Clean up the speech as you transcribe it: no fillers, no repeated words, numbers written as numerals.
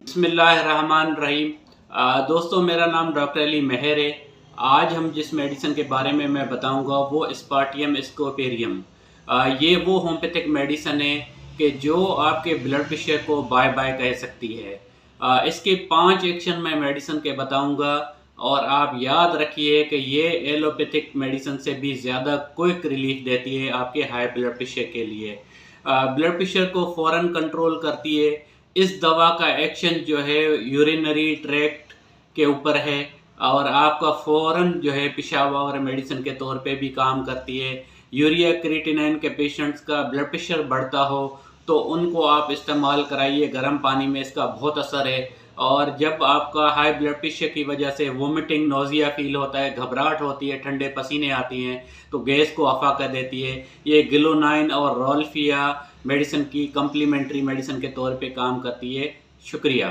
बिस्मिल्लाहिर्रहमानिर्रहीम। दोस्तों, मेरा नाम डॉक्टर अली मेहर है। आज हम जिस मेडिसिन के बारे में मैं बताऊंगा वो स्पार्टियम स्कोपेरियम। ये वो होम्योपैथिक मेडिसिन है कि जो आपके ब्लड प्रेशर को बाय बाय कह सकती है। इसके 5 एक्शन मैं मेडिसिन के बताऊंगा और आप याद रखिए कि ये एलोपैथिक मेडिसिन से भी ज़्यादा क्विक रिलीफ देती है आपके हाई ब्लड प्रेशर के लिए। ब्लड प्रेशर को फ़ौरन कंट्रोल करती है। इस दवा का एक्शन जो है यूरिनरी ट्रैक्ट के ऊपर है और आपका फ़ौरन जो है पेशाब और मेडिसिन के तौर पे भी काम करती है। यूरिया क्रिएटिनिन के पेशेंट्स का ब्लड प्रेशर बढ़ता हो तो उनको आप इस्तेमाल कराइए, गर्म पानी में इसका बहुत असर है। और जब आपका हाई ब्लड प्रेशर की वजह से वोमिटिंग, नोज़िया फील होता है, घबराहट होती है, ठंडे पसीने आती हैं, तो गैस को अफा कर देती है। ये गिलोनाइन और रोल्फिया मेडिसिन की कम्प्लीमेंट्री मेडिसिन के तौर पे काम करती है। शुक्रिया।